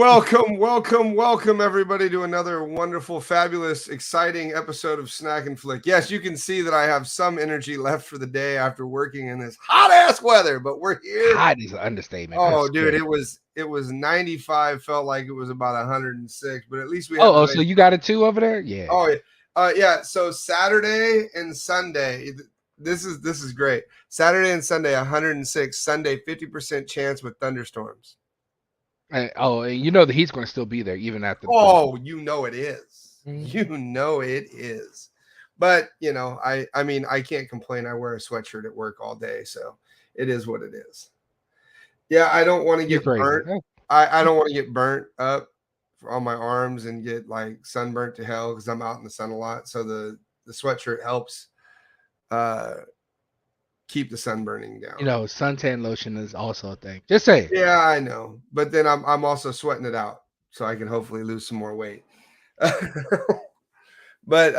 Welcome, everybody, to another wonderful, fabulous, exciting episode of Snack and Flick. Yes, you can see that I have some energy left for the day after working in this hot ass weather, but we're here. Hot is an understatement. Oh, That's dude, great. it was 95, felt like it was about 106, but at least we had Oh, the so nice. you got it too over there? Yeah. Oh, yeah. Yeah. So Saturday and Sunday, this is great. Saturday and Sunday, 106. Sunday, 50% chance with thunderstorms. And you know the heat's going to still be there even after the Oh, you know it is. Mhm. You know it is. But I mean, I can't complain. I wear a sweatshirt at work all day, so it is what it is. Yeah, I don't want to You're get crazy. burnt. I don't want to get burnt up on my arms and get like sunburnt to hell because I'm out in the sun a lot. So the sweatshirt helps keep the sun burning down. You know, suntan lotion is also a thing. Just say it. Yeah, I know. But then I'm also sweating it out so I can hopefully lose some more weight. But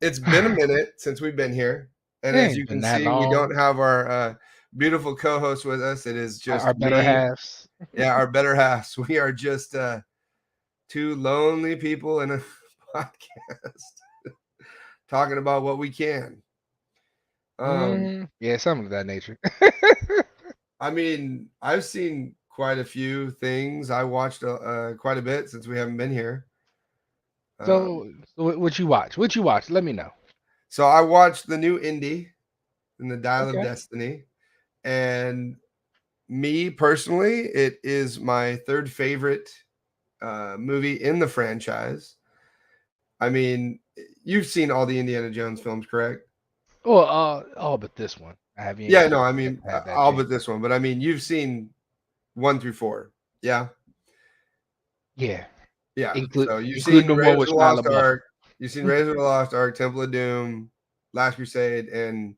it's been a minute since we've been here. And It as you ain't been can that see, we long. don't have our beautiful co-host with us. It is just Our better me. halves. Yeah, our better halves. We are just two lonely people in a podcast talking about what we can. Yeah, something of that nature. I mean, I've seen quite a few things. I watched quite a bit since we haven't been here. So what you watch? What you watch? Let me know. So I watched the new indie in the Dial of Okay. Destiny, and me personally, it is my third favorite movie in the franchise. I mean, you've seen all the Indiana Jones films, correct? Well, all but this one. I haven't Yeah, even no, I mean, had that all chance. but this one. But I mean, you've seen 1 through 4. Yeah, Yeah, yeah. include So you've including seen the one Raiders with of the Shia Lost LaBeouf. Ark. You've seen Raiders of the Lost Ark, Temple of Doom, Last Crusade, and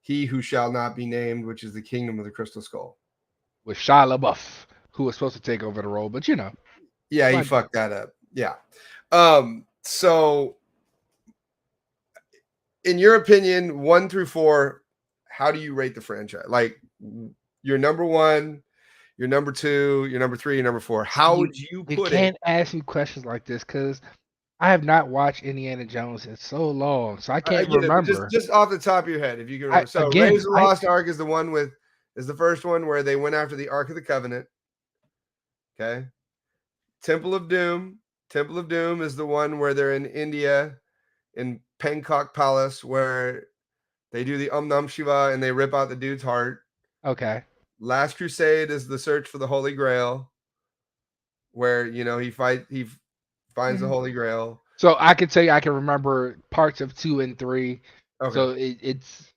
He Who Shall Not Be Named, which is the Kingdom of the Crystal Skull. With Shia LaBeouf, who was supposed to take over the role, but you know, Yeah, he budget. fucked that up. Yeah. So in your opinion, 1 through 4, how do you rate the franchise? Like your number one, your number two, your number three, your number four. How You would you you put it? can't ask me questions like this because I have not watched Indiana Jones in so long, so I I can't get it, but remember. just off the top of your head, if you can I remember. So again, Raiders of the Lost Ark is the one with is the first one where they went after the Ark of the Covenant. Okay. Temple of Doom. Temple of Doom is the one where they're in India in Bangkok Palace where they do the Om Shiva and they rip out the dude's heart. okay. Last Crusade is the search for the Holy Grail, where he finds the Mhm. Holy Grail. So I could say I can remember parts of 2 and 3. Okay, So it's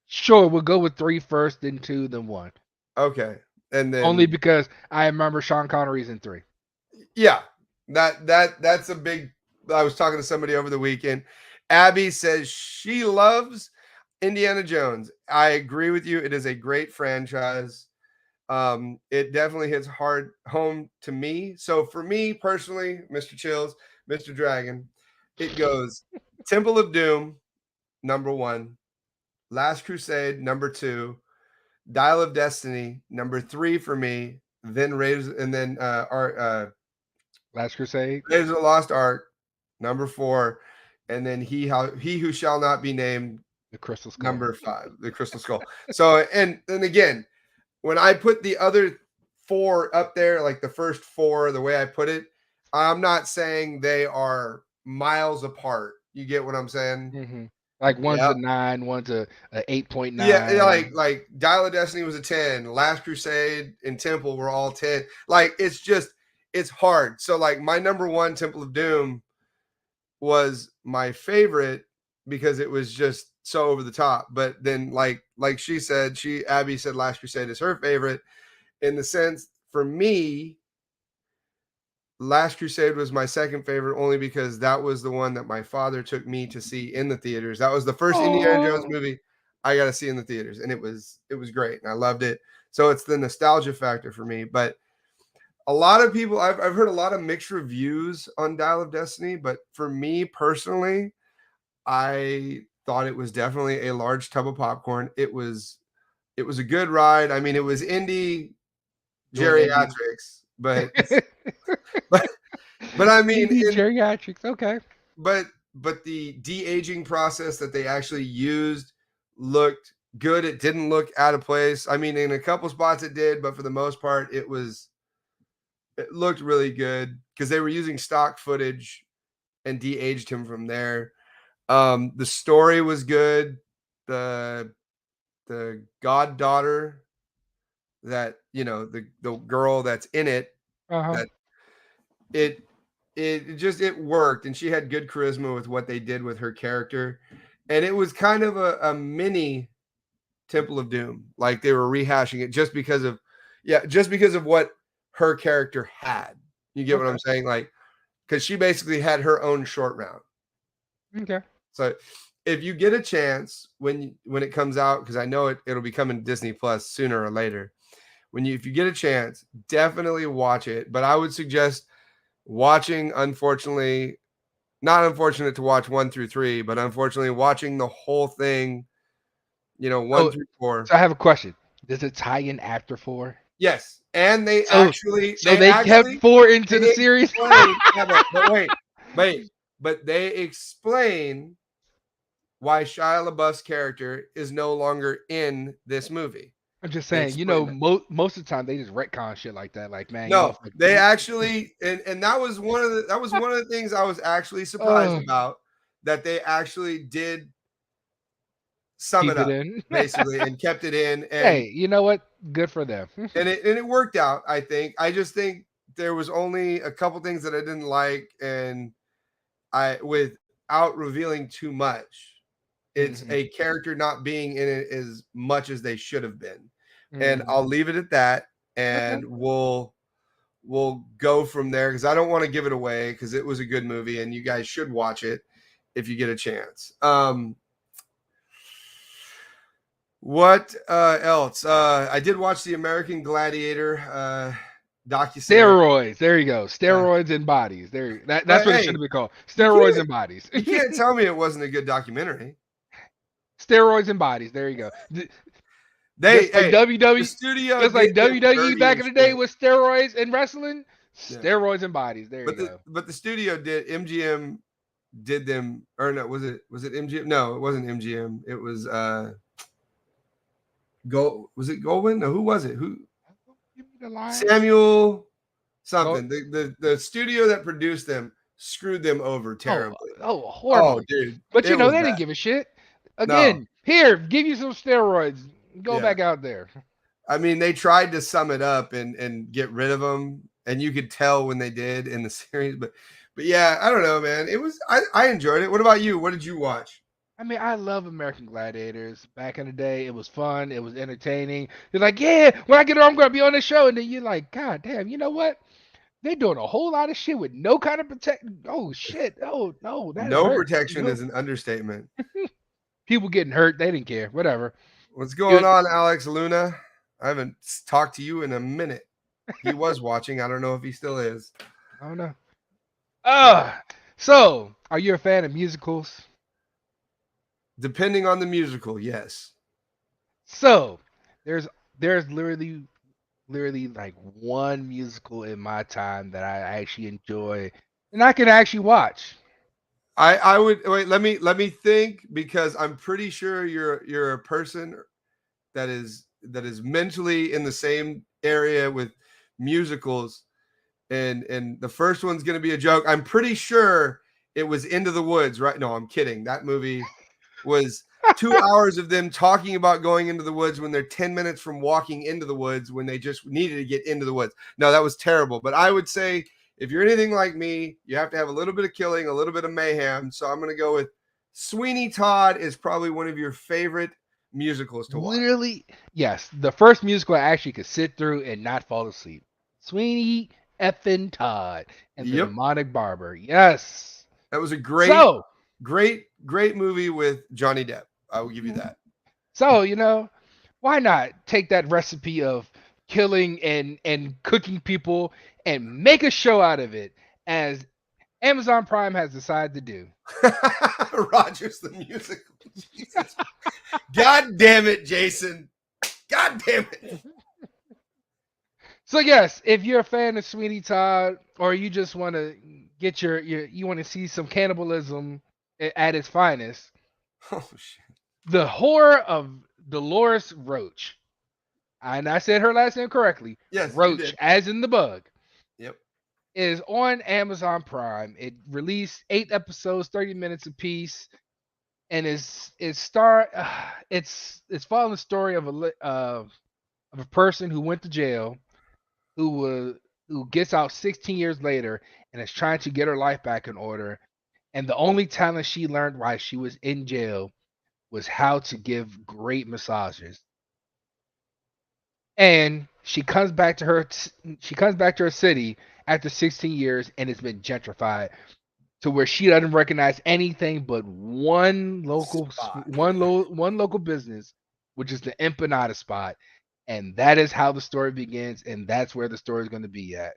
sure we'll go with 3 first, then 2, then 1. okay, and Only then because I remember Sean Connery's in 3. yeah, that's a big. I was talking to somebody over the weekend. Abby says she loves Indiana Jones. I agree with you. It is a great franchise. It definitely hits hard home to me. So for me personally, Mr. Chills, Mr. Dragon, it goes Temple of Doom, number 1, Last Crusade, number 2, Dial of Destiny, number 3 for me, then Raiders, and then Last Crusade, Raiders of the Lost Ark, number 4, and then he who shall not be named, the Crystal Skull. number 5, the Crystal Skull. So and again, when I put the other 4 up there, like the first 4, the way I put it, I'm not saying they are miles apart. You get what I'm saying? Mm-hmm. Like one's Yeah. a 9, one's a Yeah, 8.9. like Dial of Destiny was a 10, Last Crusade and Temple were all 10. Like it's hard. So like my number 1, Temple of Doom, was my favorite because it was just so over the top. But then like she said, Abby said Last Crusade is her favorite. In the sense, for me, Last Crusade was my second favorite only because that was the one that my father took me to see in the theaters. That was the first Indiana Jones Oh, movie I got to see in the theaters, and it was great, and I loved it. So it's the nostalgia factor for me. But a lot of people, I've heard a lot of mixed reviews on Dial of Destiny, but for me personally, I thought it was definitely a large tub of popcorn. It was a good ride. I mean, it was indie doing indie. geriatrics. but but I mean, ED geriatrics. Okay. but the de-aging process that they actually used looked good. It didn't look out of place. I mean, in a couple spots it did, but for the most part, it looked really good because they were using stock footage and de-aged him from there. The story was good. The goddaughter that the girl that's in it, Uh-huh. that it worked, and she had good charisma with what they did with her character, and it was kind of a mini Temple of Doom. Like they were rehashing it just because of what her character had. You get what Okay. I'm saying? Like, because she basically had her own short round. Okay. So if you get a chance when it comes out, because I know it'll be coming to Disney Plus sooner or later. If you get a chance, definitely watch it. But I would suggest watching, unfortunately, not unfortunate to watch 1 through 3, but unfortunately watching the whole thing, 1 through 4. So I have a question. Does it tie in after 4? Yes, and they So actually they kept 4 into the they series? explain, yeah, but wait, but they explain why Shia LaBeouf's character is no longer in this movie. I'm just They saying, explain that. most of the time they just retcon shit like that. Like, man, No, fuck they it. actually, and that was one of the things I was actually surprised about, that they actually did sum Keep it it up in. basically and kept it in, and Hey, you know what? Good for them. it worked out. I think. I just think there was only a couple things that I didn't like, and without revealing too much, it's Mhm. a character not being in it as much as they should have been, and Mhm. I'll leave it at that, Okay. and we'll go from there because I don't want to give it away because it was a good movie and you guys should watch it if you get a chance. What else? I did watch the American Gladiator docuseries. Steroids. There you go. Steroids and bodies. That's But what it should hey, have been called. you Steroids can't and bodies. you can't tell me it wasn't a good documentary. Steroids and bodies. There you go. The WWE, studio just like did them WWE dirty back as in the day shit. with steroids and wrestling. Yeah. Steroids and bodies. There you go. But the studio did MGM did them, or no, was it MGM? No, it wasn't MGM. It was was it Goldwyn? No, who was it? Who? Give me the line. Samuel something. The studio that produced them screwed them over terribly. Horribly. Dude. But It they was didn't bad. give a shit. No. Again, here, give you some steroids. Go Yeah. back out there. I mean, they tried to sum it up and get rid of them, and you could tell when they did in the series. But yeah, I don't know, man. It was I enjoyed it. What about you? What did you watch? I mean, I love American Gladiators. Back in the day, it was fun. It was entertaining. You're like, yeah, when I get on, I'm going to be on the show. And then you're like, God damn, you know what? They're doing a whole lot of shit with no kind of protection. Oh, shit. Oh, no, that No hurt. protection No. is an understatement. People getting hurt. They didn't care. Whatever. What's going on, Alex Luna? I haven't talked to you in a minute. He was watching. I don't know if he still is. I don't know. So, are you a fan of musicals? Depending on the musical, yes. So, there's literally like one musical in my time that I actually enjoy and I can actually watch. I would wait. Let me think, because I'm pretty sure you're a person that is mentally in the same area with musicals, and the first one's gonna be a joke. I'm pretty sure it was Into the Woods, right? No, I'm kidding. That movie was 2 hours of them talking about going into the woods when they're 10 minutes from walking into the woods when they just needed to get into the woods. No, that was terrible. But I would say if you're anything like me, you have to have a little bit of killing, a little bit of mayhem. So I'm going to go with Sweeney Todd is probably one of your favorite musicals to watch. Literally, yes. The first musical I actually could sit through and not fall asleep. Sweeney effing Todd and the Demonic Barber. Yes. That was a great movie with Johnny Depp. I will give you that. So, why not take that recipe of killing and cooking people and make a show out of it, as Amazon Prime has decided to do. Rogers the Musical. Jesus. God damn it, Jason. God damn it. So yes, if you're a fan of Sweeney Todd, or you just want to get you want to see some cannibalism at its finest, Oh shit. the horror of Dolores Roach, and I said her last name correctly, Yes, you Roach, did. as in the bug, Yep. is on Amazon Prime. It released 8 episodes, 30 minutes apiece, and it's following the story of a person who went to jail, who was who gets out 16 years later and is trying to get her life back in order. And the only talent she learned while she was in jail was how to give great massages. And she comes back to her city after 16 years, and it's been gentrified to where she doesn't recognize anything but Spot. one local business, which is the Empanada Spot, and that is how the story begins, and that's where the story is going to be at.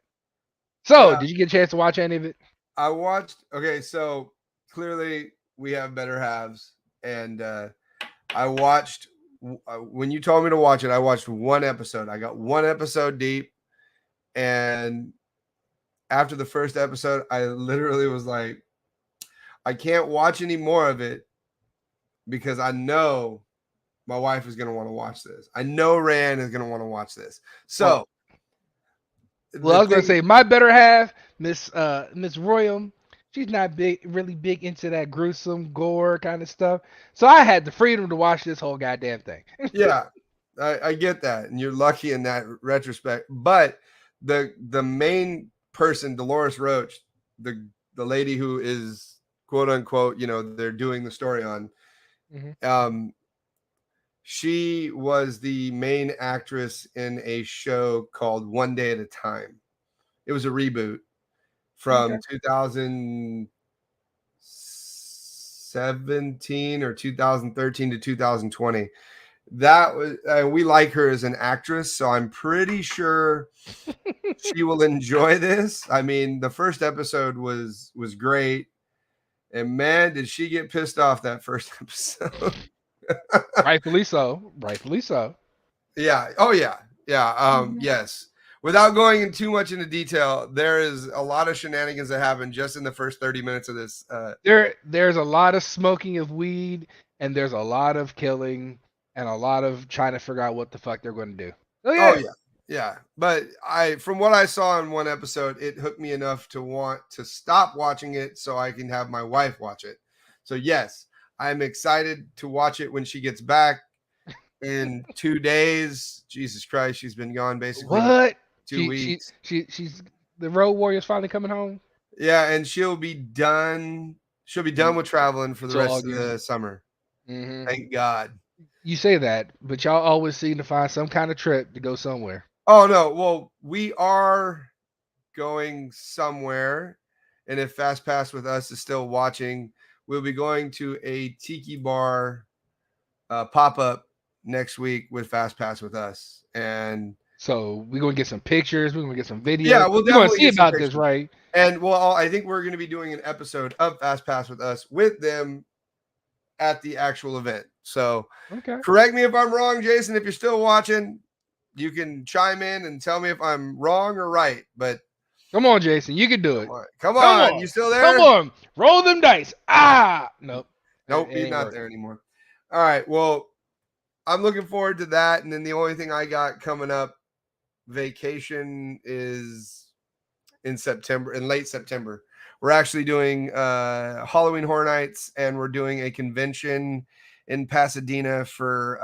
So, Yeah, did you get a chance to watch any of it? I watched. Okay, so clearly we have better halves, and I watched when you told me to watch it. I watched one episode. I got one episode deep, and after the first episode, I literally was like, I can't watch any more of it because I know my wife is going to want to watch this. I know Rand is going to want to watch this. So Well, the I was gonna thing, say my better half, Miss Royal, she's not really big into that gruesome gore kind of stuff. So I had the freedom to watch this whole goddamn thing. yeah, I get that, and you're lucky in that retrospect. But the main person, Dolores Roach, the lady who is quote unquote, they're doing the story on. Mhm. Um, she was the main actress in a show called One Day at a Time. It was a reboot Okay. from 2017 or 2013 to 2020. That was we like her as an actress, so I'm pretty sure she will enjoy this. I mean, the first episode was great, and man, did she get pissed off that first episode. Rightfully so. Rightfully so. Yeah. Oh yeah. Yeah. Yes. Without going in too much into detail, there is a lot of shenanigans that happen just in the first 30 minutes of this. There's a lot of smoking of weed, and there's a lot of killing, and a lot of trying to figure out what the fuck they're going to do. So Oh yeah. yeah. Yeah. But from what I saw in one episode, it hooked me enough to want to stop watching it so I can have my wife watch it. So yes, I'm excited to watch it when she gets back in 2 days. Jesus Christ, she's been gone basically What? 2 weeks. She's the Road Warrior's finally coming home. Yeah, and she'll be done. She'll be done with traveling for the Till rest of August. the summer. Hmm. Thank God. You say that, but y'all always seem to find some kind of trip to go somewhere. Oh no, well, we are going somewhere, and if Fast Pass with Us is still watching, we'll be going to a tiki bar pop up next week with Fast Pass with Us, and So we're gonna get some pictures. We're gonna get some videos. yeah, we'll You're gonna definitely see get some about this, pictures. right? And well, I think we're going to be doing an episode of Fast Pass with Us with them at the actual event. So Okay. correct me if I'm wrong, Jason. If you're still watching, you can chime in and tell me if I'm wrong or right. But Come on, Jason. You can do it. come on. You still there? Come on. Roll them dice. Ah. Nope. Nope, It he's ain't not working. there anymore. All right. Well, I'm looking forward to that. And then the only thing I got coming up, vacation, is in September, in late September. We're actually doing Halloween Horror Nights, and we're doing a convention in Pasadena for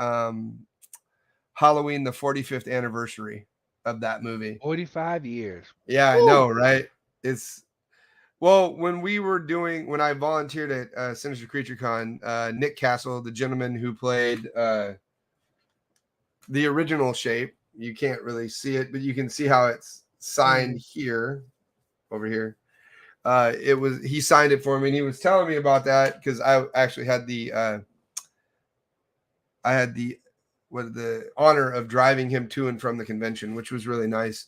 Halloween, the 45th anniversary of that movie. 45 years. Yeah, I Woo. know, right? It's well, when I volunteered at Sinister Creature Con, Nick Castle, the gentleman who played the original Shape, you can't really see it, but you can see how it's signed here, over here. He signed it for me, and he was telling me about that because I actually had the honor of driving him to and from the convention, which was really nice.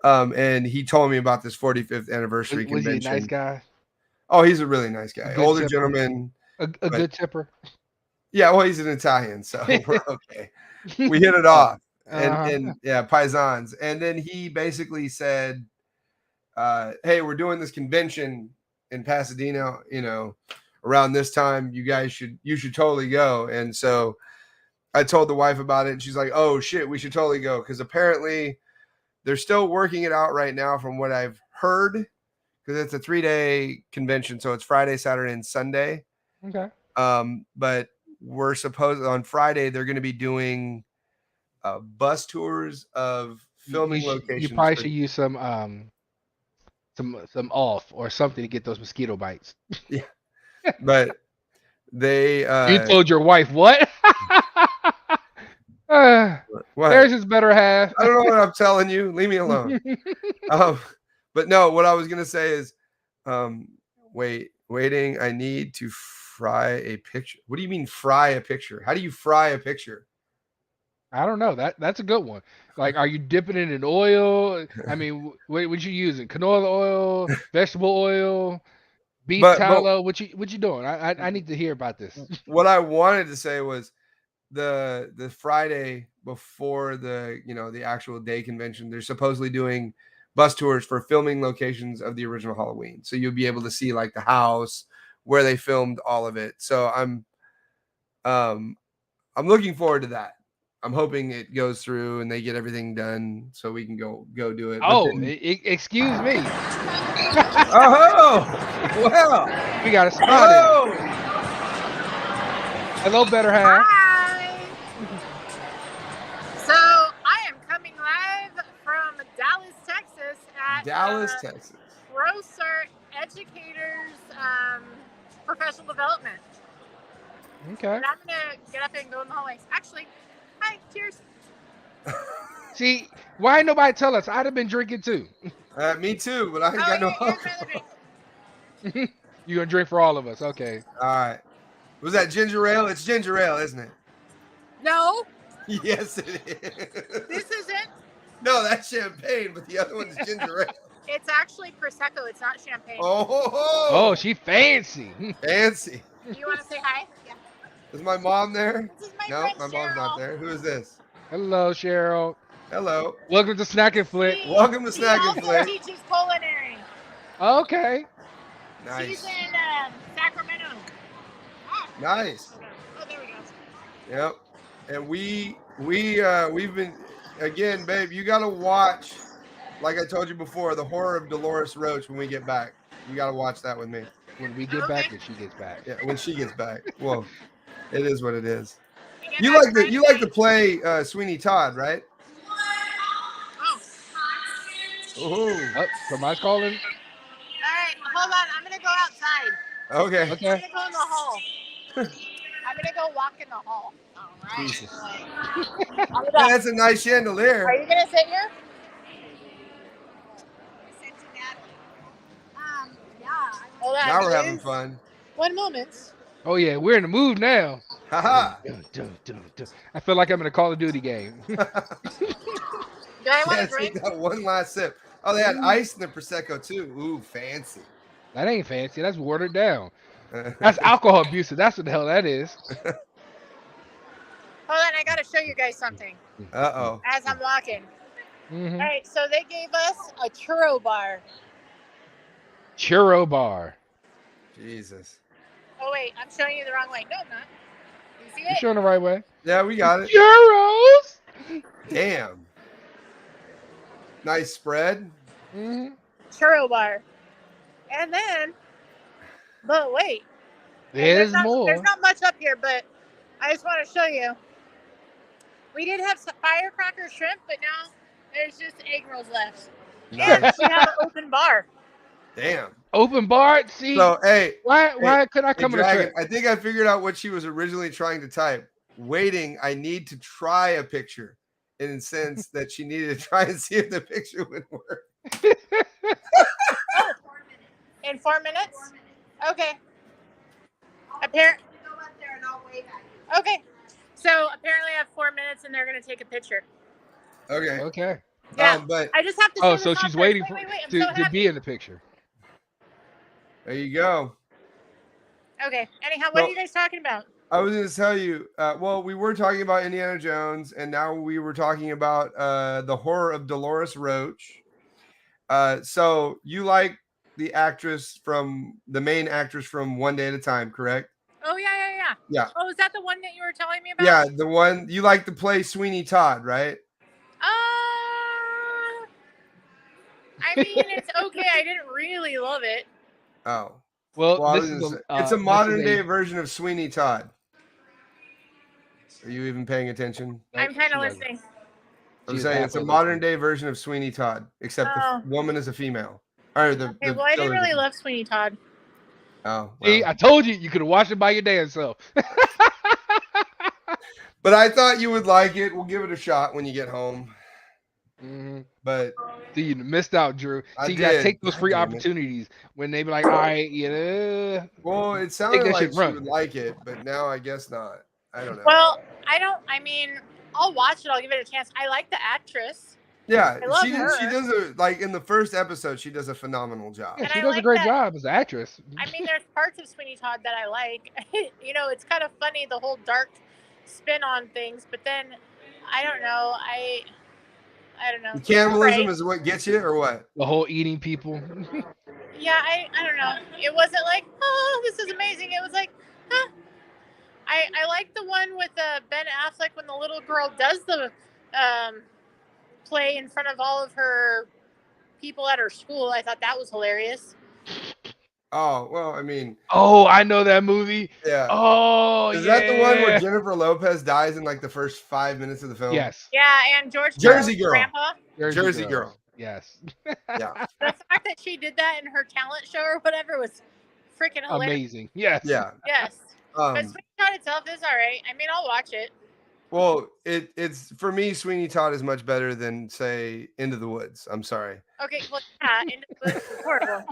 And he told me about this 45th anniversary Was he a convention. nice guy? Oh, he's a really nice guy. Good Older tipper. gentleman. A good tipper. Yeah, well, he's an Italian, so we're okay. We hit it off. and yeah, paisans. And then he basically said, hey, we're doing this convention in Pasadena, around this time. You should totally go. And so I told the wife about it, and she's like, oh shit, we should totally go, because apparently they're still working it out right now from what I've heard, because it's a 3-day convention, so it's Friday, Saturday, and Sunday. Okay. But we're supposed on Friday they're going to be doing bus tours of filming locations. You probably should use some off or something to get those mosquito bites. Yeah, but they you told your wife what? what? There's his better half. I don't know what I'm telling you. Leave me alone. But no, what I was gonna say is, waiting. I need to fry a picture. What do you mean fry a picture? How do you fry a picture? I don't know. That's a good one. Like, are you dipping it in oil? I mean, what you using? Canola oil, vegetable oil, beef tallow? What you doing? I need to hear about this. What I wanted to say was the Friday before the actual day convention, they're supposedly doing bus tours for filming locations of the original Halloween. So you'll be able to see like the house where they filmed all of it. So I'm looking forward to that. I'm hoping it goes through and they get everything done so we can go do it. Excuse me. Oh, well, we got a spot. Hello, better half. Hi. So I am coming live from Dallas, Texas at Texas. Grocer Educators Professional Development. Okay. And I'm gonna get up and go in the hallways. Actually, hi, cheers. See, why ain't nobody tell us? I'd have been drinking too. Me too, but I ain't got no. You gonna drink for all of us? Okay. All right. Was that ginger ale? It's ginger ale, isn't it? No. Yes, it is. This isn't. No, that's champagne, but the other one's ginger ale. It's actually Prosecco. It's not champagne. Oh, she fancy. Fancy. You want to say hi? Yeah. Is my mom there? This is my No, friend my mom's Cheryl. not there. Who is this? Hello, Cheryl. Hello. Welcome to Snack and Flick. Welcome to Snack and Flick. She also teaches culinary. Okay. Nice. She's in Sacramento. Nice. Oh, there we go. Yep. And we've been, again, babe, you got to watch, like I told you before, The Horror of Dolores Roach when we get back. You got to watch that with me. When we get back, and she gets back. Yeah, when she gets back. Well, it is what it is. You like to play Sweeney Todd, right? Oh, somebody's calling. All right, hold on. I'm gonna go outside. Okay. I'm gonna go in the hall. I'm gonna go walk in the hall. All right. Jesus. Yeah, that's a nice chandelier. Are you gonna sit here? Yeah. Hold on. Now we're having fun. 1 moment. Oh yeah, we're in the mood now. Haha. I feel like I'm in a Call of Duty game. Do I want to Yes, we drink? got one last sip. Oh, they had ice in the Prosecco too. Ooh, fancy. That ain't fancy. That's watered down. That's alcohol abuse. That's what the hell that is. Hold on, I gotta show you guys something. Uh-oh. As I'm walking. Mm-hmm. All right, so they gave us a churro bar. Churro bar. Jesus. Oh wait, I'm showing you the wrong way. No, I'm not. You see You're it? showing the right way. Yeah, we got it. Churros. Damn. Nice spread. Mm-hmm. Churro bar. And then, but wait. There's more. There's not much up here, but I just want to show you. We did have some firecracker shrimp, but now there's just egg rolls left. And Nice. we have an open bar. Damn. Open bar. See, So, hey, why could I come in a Dragon, trip? I think I figured out what she was originally trying to type. Waiting, I need to try a picture, in the sense that she needed to try and see if the picture would work. In 4 minutes? Okay. Apparently. Okay. So apparently I have 4 minutes and they're gonna take a picture. Okay. Okay. Yeah. But I just have to. Oh, show so this off she's first. waiting Wait, I'm to so be happy. in the picture. there you go. Okay. Anyhow, what So- are you guys talking about? I was going to tell you. Well, we were talking about Indiana Jones, and now we were talking about the horror of Dolores Roach. So you like the main actress from One Day at a Time, correct? Oh yeah. Yeah. Oh, is that the one that you were telling me about? Yeah, the one you like to play Sweeney Todd, right? I mean, it's okay. I didn't really love it. Oh. Well, I this was is gonna say, a, it's a this modern is day version of Sweeney Todd. Are you even paying attention? I'm kind she of wasn't. listening. I'm She's saying it's a halfway modern listening. day version of Sweeney Todd, except Oh. the woman is a female. Or the Okay, well, I didn't really love Sweeney Todd. Oh, See, well. I told you could have watched it by your damn self. But I thought you would like it. We'll give it a shot when you get home. Mhm. But See, you missed out, Drew. I See, you gotta did. take those God free damn it. opportunities when they be like, all right, yeah. Well, it sounded that like shit she run. would like it, but now I guess not. I don't know. Well, I mean, I'll watch it. I'll give it a chance. I like the actress. Yeah, I love she her. does a like in the first episode, she does a phenomenal job. Yeah, And she I does a like great that- job as an actress. I mean, there's parts of Sweeney Todd that I like. It's kind of funny, the whole dark spin on things, but then I don't know. I don't know. The cannibalism Right. is what gets you, or what? The whole eating people. Yeah, I don't know. It wasn't like, oh, this is amazing. It was like, huh. I like the one with Ben Affleck when the little girl does the play in front of all of her people at her school. I thought that was hilarious. Oh, well, I mean, Oh, I know that movie. yeah. Oh, Is yeah. that the one where Jennifer Lopez dies in like the first 5 minutes of the film? Yes. Yeah, and George Jersey Carlin's Girl. grandpa. Jersey Girl. Yes. Yeah. The fact that she did that in her talent show or whatever was freaking hilarious. Amazing. Yes. Yeah. Yes. But Sweeney Todd itself is all right. I mean, I'll watch it. Well, it's for me, Sweeney Todd is much better than say Into the Woods. I'm sorry. Okay, well, yeah, Into the Woods is horrible.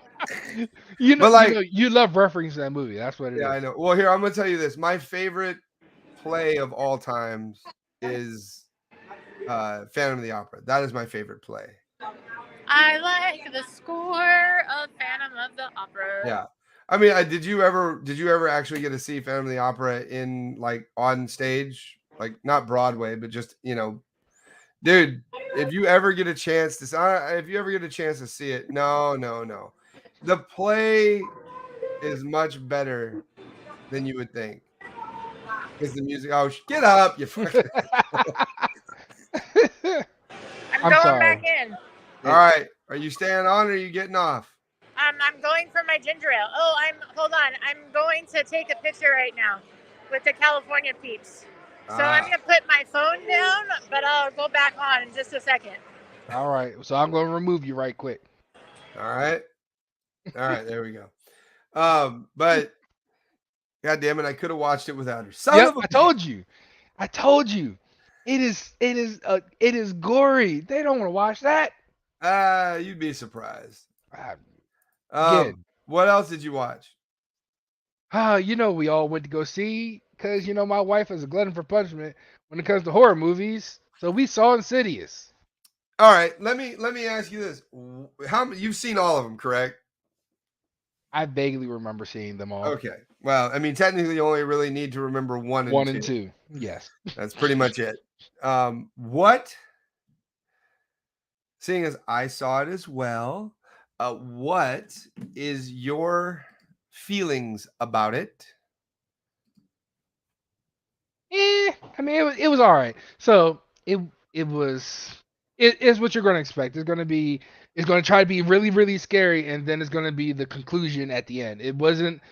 You know, But, like- you love referencing that movie. That's what it is. Yeah, I know. Well, here I'm gonna tell you this. My favorite play of all times is Phantom of the Opera. That is my favorite play. I like the score of Phantom of the Opera. Yeah. I mean, did you ever actually get to see Phantom of the Opera in like on stage? Like not Broadway, but just, dude, if you ever get a chance to see it, no. The play is much better than you would think. Because the music, get up, you fucking. I'm I'm going sorry. back in. All right. Are you staying on or are you getting off? I'm going for my ginger ale. Oh, hold on. I'm going to take a picture right now with the California peeps. So I'm going to put my phone down, but I'll go back on in just a second. All right. So I'm going to remove you right quick. All right. There we go. But God damn it, I could have watched it without her. Son Yep, of a I told you. It is gory. They don't want to watch that. You'd be surprised. Again. What else did you watch? We all went to go see because my wife is a glutton for punishment when it comes to horror movies. So we saw Insidious. All right, let me ask you this: you've seen all of them, correct? I vaguely remember seeing them all. Okay. Well, I mean, technically, you only really need to remember one and two. Yes. That's pretty much it. What? Seeing as I saw it as well, what is your feelings about it? I mean, it was all right. So it is what you're going to expect. It's going to try to be really, really scary, and then it's going to be the conclusion at the end. It wasn't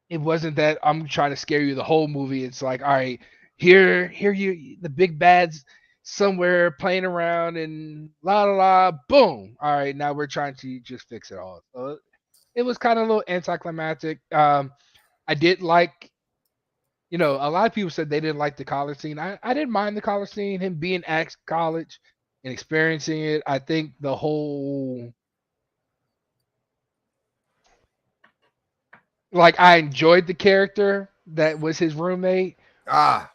that I'm trying to scare you the whole movie. It's like, all right, here you the big bad's somewhere playing around and la la la, boom. All right, now we're trying to just fix it all. So it was kind of a little anticlimactic. I did like. A lot of people said they didn't like the college scene. I didn't mind the college scene, him being at college and experiencing it. I think the whole, I enjoyed the character that was his roommate. I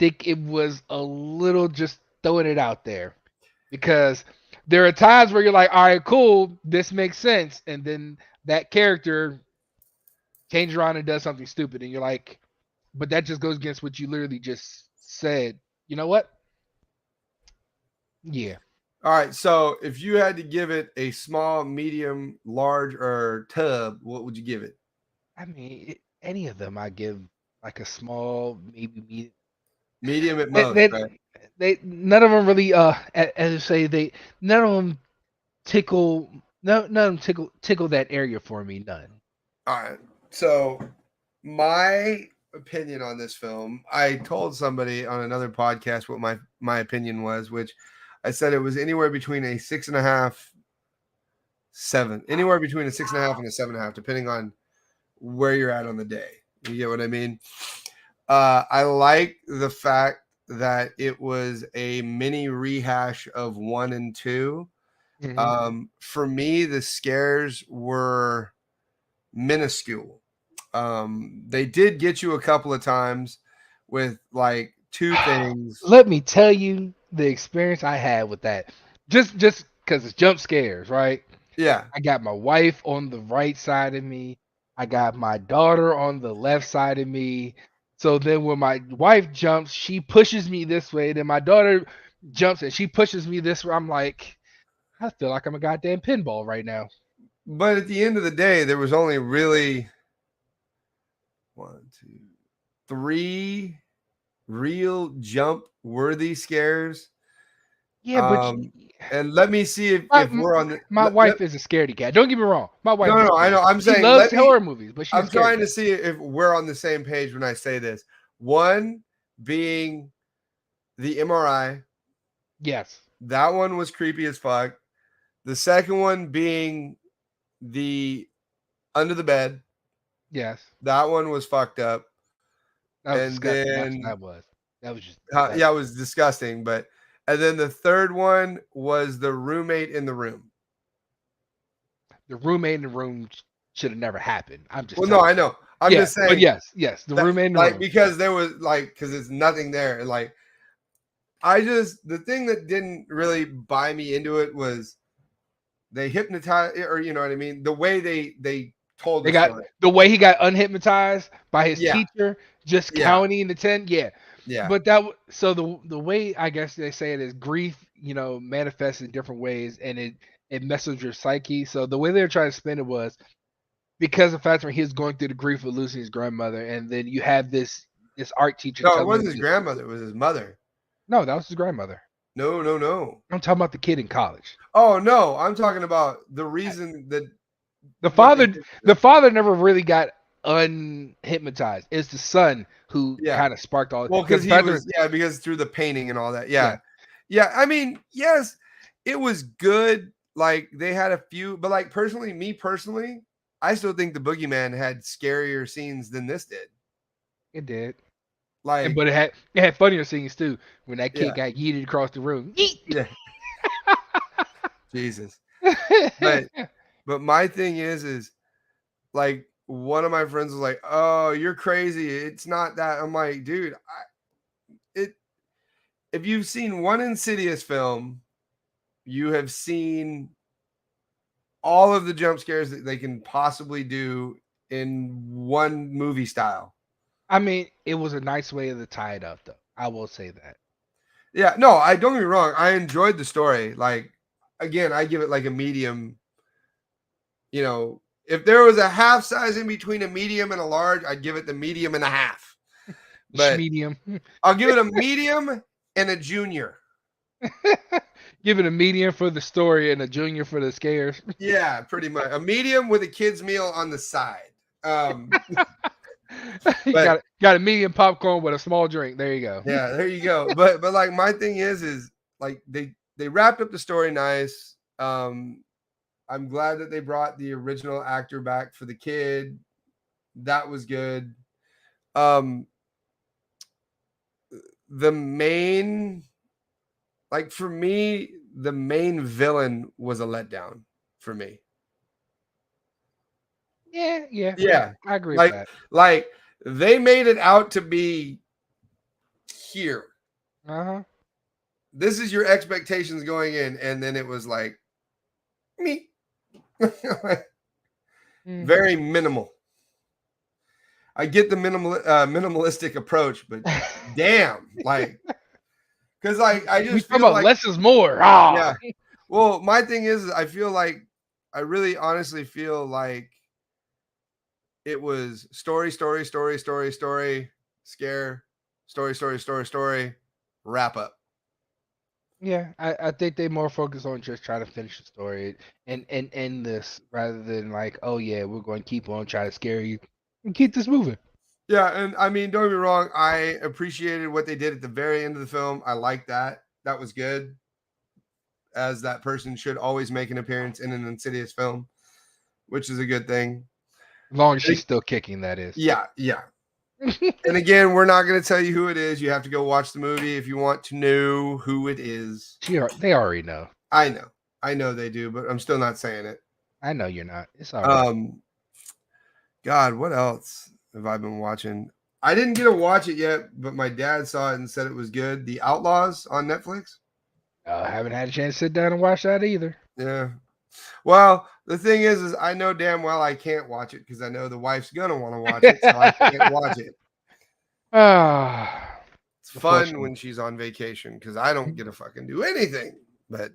think it was a little just throwing it out there because there are times where you're like, all right, cool, this makes sense. And then that character changes around and does something stupid. And you're like, But that just goes against what you literally just said. You know what? Yeah. All right. So if you had to give it a small, medium, large, or tub, what would you give it? I mean, any of them I give like a small, maybe medium. Medium at They, most, they, right? they none of them really as I say none of them tickle none of them tickle that area for me. None. All right. So my opinion on this film, I told somebody on another podcast what my opinion was, which I said it was anywhere between a 6.5, 7, anywhere between a 6.5 and a 7.5, depending on where you're at on the day. You get what I mean? I like the fact that it was a mini rehash of 1 and 2. For me, the scares were minuscule. They did get you a couple of times with like 2 things. Let me tell you the experience I had with that. Just because it's jump scares, right? Yeah. I got my wife on the right side of me. I got my daughter on the left side of me. So then when my wife jumps, she pushes me this way. Then my daughter jumps and she pushes me this way. I'm like, I feel like I'm a goddamn pinball right now. But at the end of the day, there was only really 1, 2, 3 real jump worthy scares. Yeah, but And let me see if we're on the. my wife is a scaredy cat. Don't get me wrong. My wife. No, I know. I'm she saying loves horror movies, but she's I'm trying to see if we're on the same page when I say this. One being the MRI. Yes. That one was creepy as fuck. The second one being the under the bed. Yes. That one was fucked up. That was And disgusting. then That was just yeah, it was disgusting. But and then the third one was the roommate in the room. The roommate in the room should have never happened. I'm just Well, no, I know. I'm just saying. But yes, the roommate in the room. Because there was because there's nothing there. Like the thing that didn't really buy me into it was they hypnotized, or you know what I mean? The way they told the story. The way he got unhypnotized by his teacher, just counting the 10. Yeah. Yeah. But so the way I guess they say it is grief, manifests in different ways and it messes with your psyche. So the way they were trying to spin it was because of the fact that he was going through the grief of losing his grandmother, and then you have this art teacher. No, it wasn't his grandmother, it was his mother. No, that was his grandmother. No. I'm talking about the kid in college. Oh no, I'm talking about the reason that the father never really got unhypnotized. It's the son who kind of sparked all. Well, because because through the painting and all that. Yeah. I mean, yes, it was good. Like they had a few, but like me personally, I still think the Boogeyman had scarier scenes than this did. It did. But it had funnier scenes too when that kid got yeeted across the room. Yeah. Jesus. But my thing is like one of my friends was like, "Oh, you're crazy. It's not that." I'm like, dude, if you've seen one Insidious film, you have seen all of the jump scares that they can possibly do in one movie style. I mean, it was a nice way to tie it up, though. I will say that. Yeah, no, I don't get me wrong. I enjoyed the story. Like, again, I give it like a medium. If there was a half size in between a medium and a large, I'd give it the medium and a half. But medium. I'll give it a medium and a junior. Give it a medium for the story and a junior for the scares. Yeah, pretty much. A medium with a kid's meal on the side. Got a medium popcorn with a small drink. There you go. Yeah, there you go. But like my thing is like they wrapped up the story nice. I'm glad that they brought the original actor back for the kid. That was good. The main, like for me, the main villain was a letdown for me. Yeah. I agree with that. Like they made it out to be here. This is your expectations going in, and then it was like me. Very minimal. I get the minimalistic approach, but damn, like, because I We just talking feel about like, less is more. Ah. yeah. Well, my thing is, I feel like, I really honestly feel like it was story, scare, story, wrap up. Yeah, I think they more focus on just trying to finish the story and end this rather than like, oh yeah, we're going to keep on trying to scare you and keep this moving. Yeah, and I mean, don't get me wrong, I appreciated what they did at the very end of the film. I like that. That was good. As that person should always make an appearance in an Insidious film, which is a good thing. As long as she's still kicking, that is. Yeah. And again, we're not going to tell you who it is. You have to go watch the movie if you want to know who it is. They already know. I know they do, but I'm still not saying it. I know you're not. It's all right. God, what else have I been watching? I didn't get to watch it yet, but my dad saw it and said it was good. The Outlaws on Netflix. I haven't had a chance to sit down and watch that either. Yeah. Well, the thing is I know damn well I can't watch it because I know the wife's gonna want to watch it, so I can't watch it. It's fun when she's on vacation because I don't get to fucking do anything. But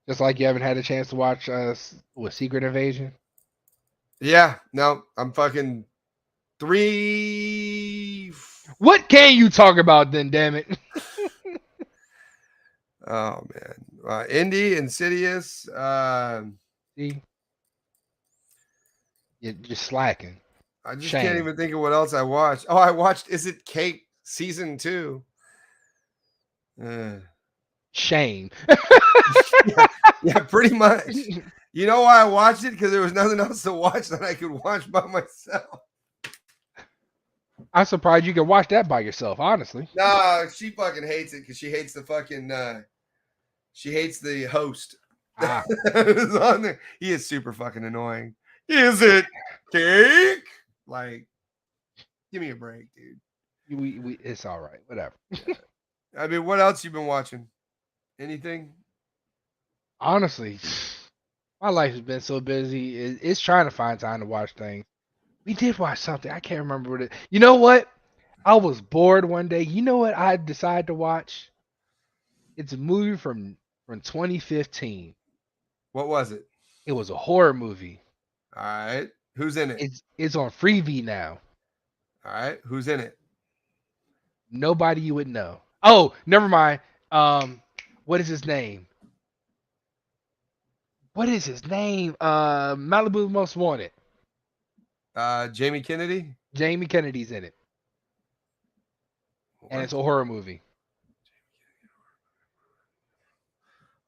just like you haven't had a chance to watch with Secret Invasion. Yeah, no, I'm fucking 3. What can you talk about then? Damn it! Oh man, Indy, Insidious. See, you're just slacking. I just can't even think of what else I watched. Oh, I watched Is It Cake season 2. Shame. yeah, pretty much. You know why I watched it? Because there was nothing else to watch that I could watch by myself. I'm surprised you can watch that by yourself, honestly. No, she fucking hates it because she hates the fucking she hates the host. Who's on there. He is super fucking annoying. Is it cake? Like, give me a break, dude. It's all right. Whatever. I mean, what else you been watching? Anything? Honestly, my life has been so busy. It's trying to find time to watch things. We did watch something. I can't remember what it. You know what? I was bored one day. You know what I decided to watch? It's a movie from 2015. What was it? It was a horror movie. All right. Who's in it? It's on Freevee now. All right. Who's in it? Nobody you would know. Oh, never mind. What is his name? Malibu Most Wanted. Jamie Kennedy. Jamie Kennedy's in it. What? And it's a horror movie.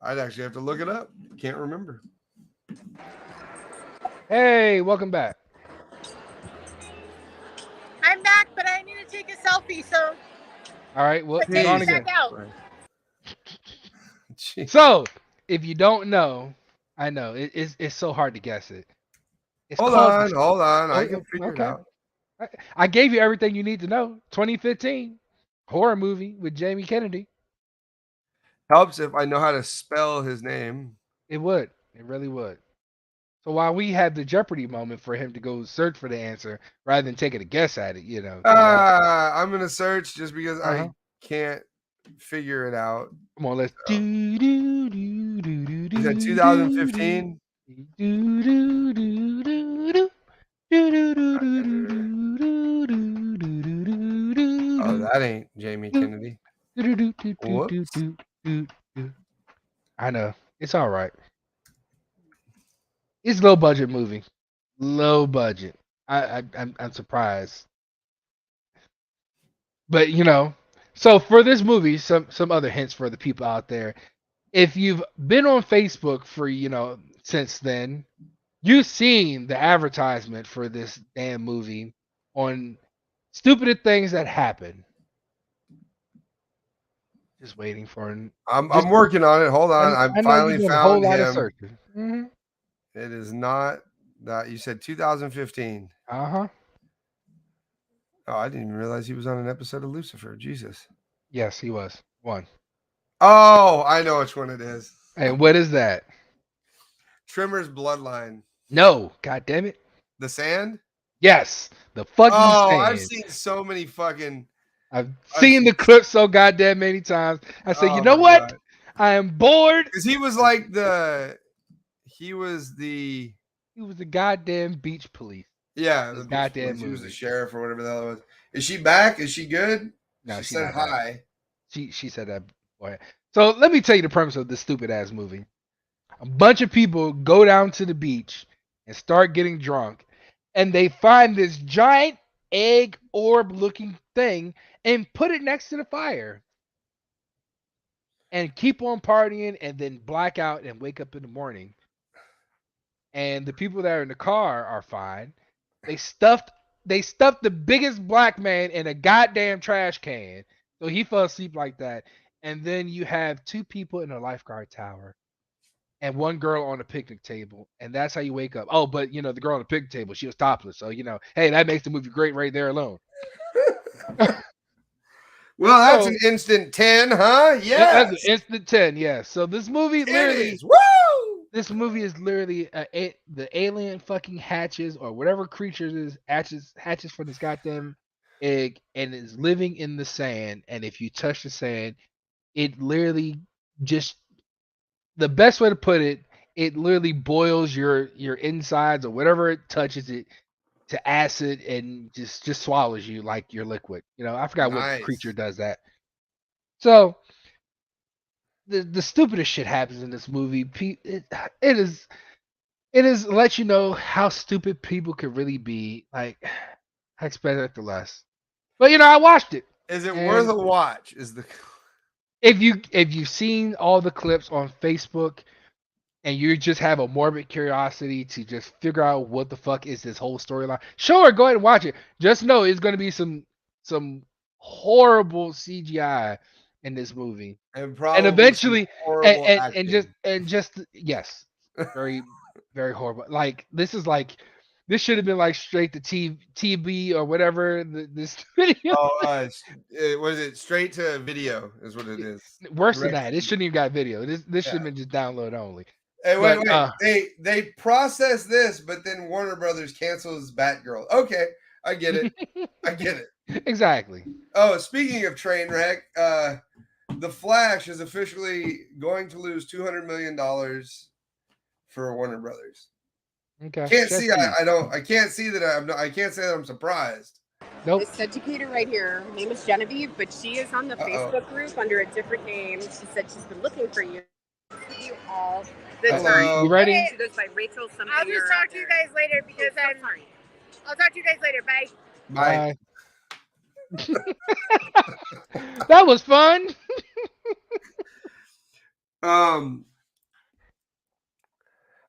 I'd actually have to look it up. Can't remember. Hey, welcome back. I'm back, but I need to take a selfie, so. All right, well, take it back out. So, if you don't know, I know it's so hard to guess it. Hold on. I can figure it out. I gave you everything you need to know. 2015 horror movie with Jamie Kennedy. Helps if I know how to spell his name. It would. It really would. So while we had the Jeopardy moment for him to go search for the answer rather than taking a guess at it, you know. I'm gonna search just because I can't figure it out. Come on, let's do. Is that 2015? Oh, that ain't Jamie Kennedy. Whoops. I know. It's all right. It's low budget movie. Low budget. I'm surprised. But you know, so for this movie, some other hints for the people out there. If you've been on Facebook for, since then, you've seen the advertisement for this damn movie on Stupid Things That Happen. Just waiting for an. I'm working on it. Hold on. I finally found a whole lot him. Of searching. Mm-hmm. It is not that. You said 2015. Uh-huh. Oh, I didn't even realize he was on an episode of Lucifer. Jesus. Yes, he was. One. Oh, I know which one it is. And what is that? Trimmer's Bloodline. No. God damn it. The Sand? Yes, the fucking Oh, sand. I've seen so many fucking. I've I've seen the seen- clip so goddamn many times. I say, you Oh know my what? God. I am bored. Because he was like the. He was the. He was the goddamn beach police. Yeah, This the beach goddamn police. He was the movie. sheriff or whatever the hell it was. Is she back? Is she good? No, She she's said not back. hi. She said that. Boy. So let me tell you the premise of this stupid ass movie. A bunch of people go down to the beach and start getting drunk, and they find this giant egg orb looking thing and put it next to the fire and keep on partying and then black out and wake up in the morning. And the people that are in the car are fine. They stuffed the biggest black man in a goddamn trash can. So he fell asleep like that. And then you have two people in a lifeguard tower and one girl on a picnic table. And that's how you wake up. Oh, but the girl on the picnic table, she was topless. So, hey, that makes the movie great right there alone. Well, that's So an instant 10, huh? that's Yes. an instant 10, yes. So this movie It literally is. Woo! This movie is literally the alien fucking hatches or whatever creature it is hatches from this goddamn egg and is living in the sand. And if you touch the sand, it literally just the best way to put it, it literally boils your insides or whatever it touches it to acid and just swallows you like your liquid. I forgot what creature Nice. does that. So the stupidest shit happens in this movie. It is let you know how stupid people could really be. Like, I expected less. But I watched it. Is it worth And a watch? Is the if you've seen all the clips on Facebook and you just have a morbid curiosity to just figure out what the fuck is this whole storyline, sure, go ahead and watch it. Just know it's gonna be some horrible CGI in this movie. and And probably some eventually horrible and just yes, very very horrible. Like this should have been like straight to TV or whatever this video. Oh, was it straight to video? Is what it is. Worse than Direct that, it shouldn't even got video. This should Yeah. have been just download only. Hey, wait, But wait. They process this, but then Warner Brothers cancels Batgirl. Okay, I get it. I get it. exactly. Oh, speaking of train wreck, the Flash is officially going to lose $200 million for Warner Brothers. Okay. Can't Just see. you. I can't see that. I can't say that I'm surprised. Nope. This educator right here, her name is Genevieve, but she is on the Facebook group under a different name. She said she's been looking for you. You all the Hello. time. You ready? She goes by Rachel something. I'll just talk to you guys later because I'm I'm. sorry. I'll talk to you guys later. Bye. Bye. That was fun.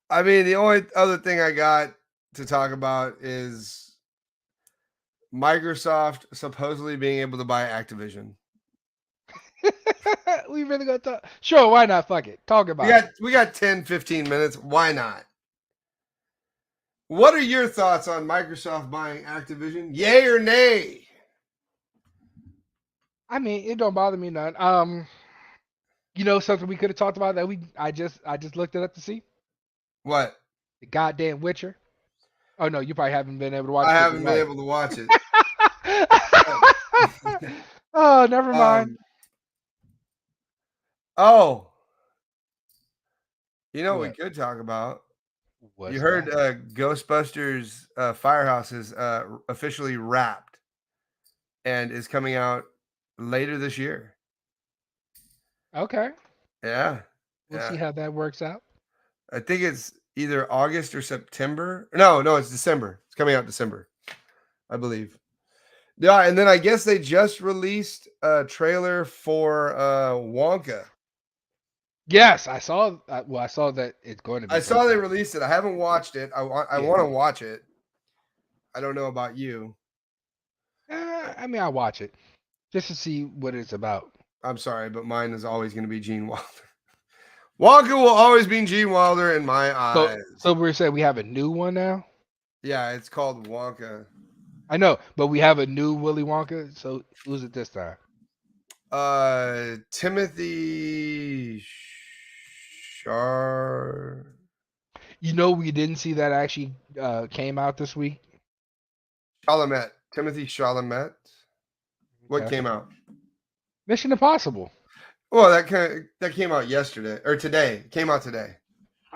I mean, the only other thing I got to talk about is Microsoft supposedly being able to buy Activision. We really gonna talk? Sure, why not? Fuck it. Talk about We got 10, 15 minutes. Why not? What are your thoughts on Microsoft buying Activision? Yay or nay? I mean, it don't bother me none. Something we could have talked about that I just looked it up to see What? the goddamn Witcher. Oh no, you probably haven't been able to watch. I it haven't been able to watch it. Oh, never mind. Oh, you know what we What? could talk about? What's You heard that? Ghostbusters Firehouse is officially wrapped and is coming out later this year. Okay, Yeah. we'll Yeah. see how that works out. I think it's either August or September. No, it's December. It's coming out December, I believe. Yeah, and then I guess they just released a trailer for Wonka. Yes, I saw. I saw that it's going to be. I saw they fantastic. released it. I haven't watched it. I want to watch it. I don't know about you. I mean, I'll watch it just to see what it's about. I'm sorry, but mine is always going to be Gene Wilder. Wonka will always be Gene Wilder in my eyes. So we're saying we have a new one now. Yeah, it's called Wonka. I know, but we have a new Willy Wonka. So who's it this time? Timothy Char. We didn't see that actually came out this week. Chalamet, Timothy Chalamet. What Okay. came out? Mission Impossible. Well, that came out yesterday or today. It came out today.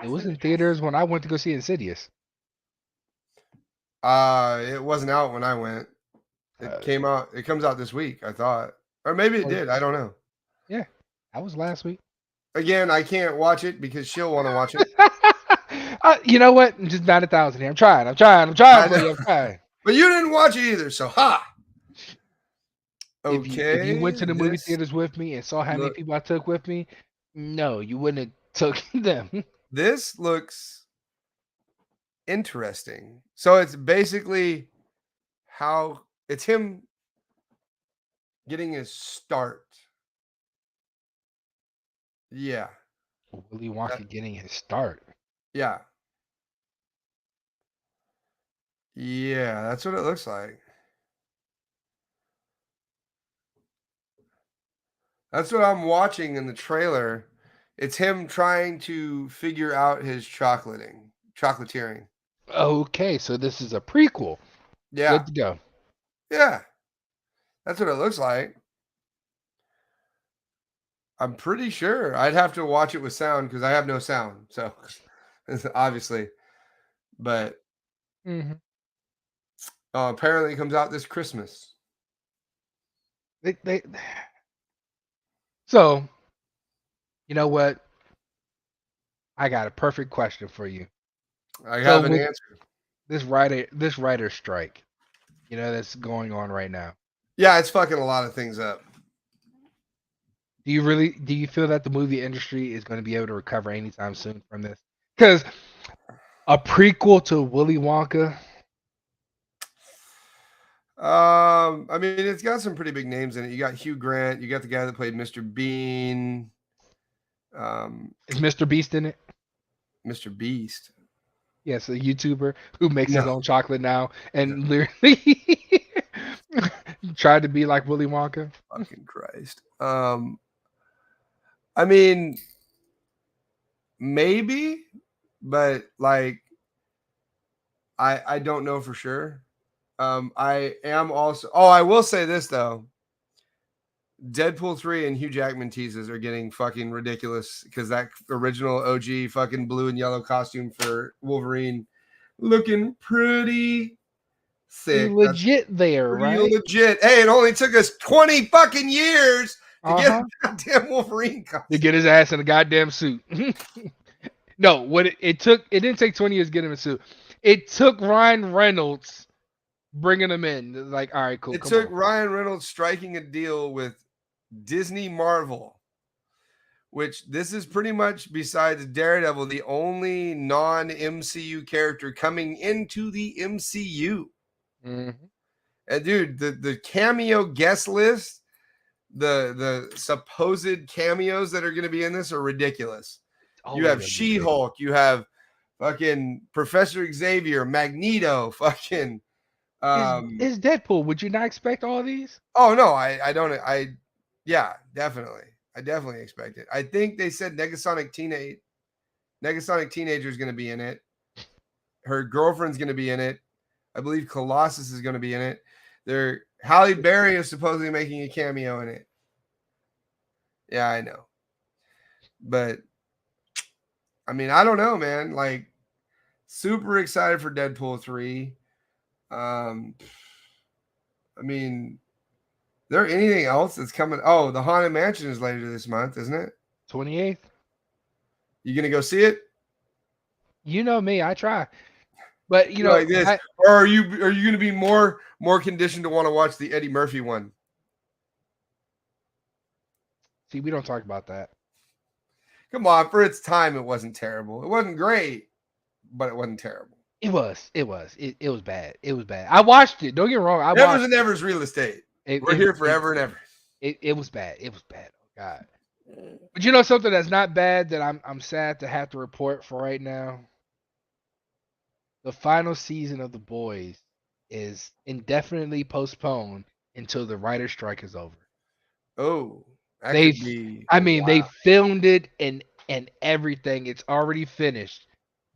It was in theaters when I went to go see Insidious. It wasn't out when I went. It Uh, came out. It comes out this week, I thought, or maybe it Oh. did. I don't know. Yeah, that was last week. Again, I can't watch it because she'll want to watch it. You know what? I'm just about 1,000 here. I'm trying, I buddy. know. I'm trying. But you didn't watch it either, so ha. If you went to the movie this theaters with me and saw how many look- people I took with me, no, you wouldn't have took them. This looks interesting. So it's basically how it's him getting his start. Yeah. Willy Wonka getting his start. Yeah. Yeah, that's what it looks like. That's what I'm watching in the trailer. It's him trying to figure out his chocolatiering. Okay, so this is a prequel. Yeah. Good to go. Yeah. That's what it looks like. I'm pretty sure. I'd have to watch it with sound because I have no sound. So obviously. But hmm apparently it comes out this Christmas. They So, you know what? I got a perfect question for you. I have an with answer. This writer strike, that's going on right now. Yeah, it's fucking a lot of things up. Do you feel that the movie industry is going to be able to recover anytime soon from this? Because a prequel to Willy Wonka. I mean, it's got some pretty big names in it. You got Hugh Grant. You got the guy that played Mr. Bean. Is Mr. Beast in it? Mr. Beast. Yes, a YouTuber who makes his No. own chocolate now and literally tried to be like Willy Wonka. Fucking Christ. I mean, maybe, but like, I don't know for sure. I am also. Oh, I will say this though. Deadpool 3 and Hugh Jackman teases are getting fucking ridiculous because that original OG fucking blue and yellow costume for Wolverine looking pretty sick. He's legit there, Pretty right? legit. Hey, it only took us 20 fucking years to get Uh-huh. a goddamn Wolverine To costume. get his ass in a goddamn suit. No, what it didn't take 20 years to get him a suit. It took Ryan Reynolds bringing him in. Like, all right, cool. It come took on. Ryan Reynolds striking a deal with Disney Marvel, which this is pretty much, besides Daredevil, the only non-MCU character coming into the MCU. Mhm. And dude, the cameo guest list, the supposed cameos that are going to be in this are ridiculous. Oh, You have yeah, She-Hulk, you have fucking Professor Xavier, Magneto, fucking Is Deadpool. Would you not expect all these? oh no, I don't. Yeah, definitely. I definitely expect it. I think they said Negasonic Teenager is going to be in it. Her girlfriend's going to be in it. I believe Colossus is going to be in it. Halle Berry is supposedly making a cameo in it. Yeah, I know. But I mean, I don't know, man. Like, super excited for Deadpool 3. I mean, there anything else that's coming? Oh, the Haunted Mansion is later this month, isn't it? 28th. You gonna go see it? You know me, I try. But you You're know, like this, or are you gonna be more conditioned to want to watch the Eddie Murphy one? see, we don't talk about that. Come on, for its time, it wasn't terrible. It wasn't great, but it wasn't terrible. It was bad. It was bad. I watched it. Don't get me wrong. I Never's watched and never's real estate. it. We're here forever and ever. It was bad. It was bad. Oh God. But you know something that's not bad that I'm sad to have to report for right now? The final season of The Boys is indefinitely postponed until the writer's strike is over. Oh, that They could be. they filmed it and everything. It's already finished.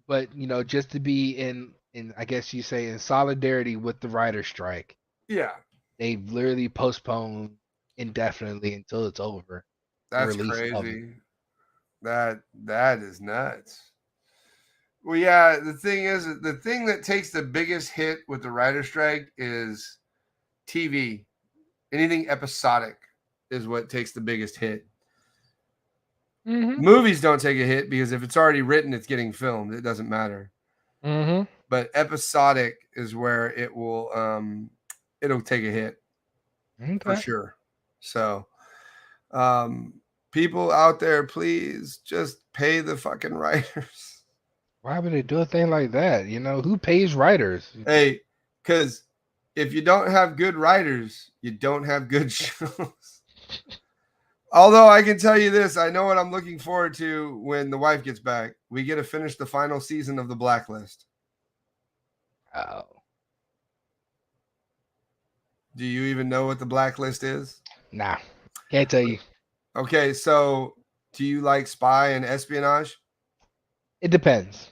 But just to be in I guess you say in solidarity with the writer's strike, Yeah, they've literally postponed indefinitely until it's over the that's release of it. crazy. That is nuts. Well, yeah, the thing is, the thing that takes the biggest hit with the writer strike is TV. Anything episodic is what takes the biggest hit. Mm-hmm. Movies don't take a hit because if it's already written, it's getting filmed. It doesn't matter. Mm-hmm. But episodic is where it will it'll take a hit for Okay. sure. So people out there, please just pay the fucking writers. Why would they do a thing like that? You know, who pays writers? Hey, because if you don't have good writers, you don't have good shows. Although I can tell you this, I know what I'm looking forward to when the wife gets back. We get to finish the final season of The Blacklist. Oh. Do you even know what The Blacklist is? Nah. Can't tell you. Okay, so do you like spy and espionage? It depends.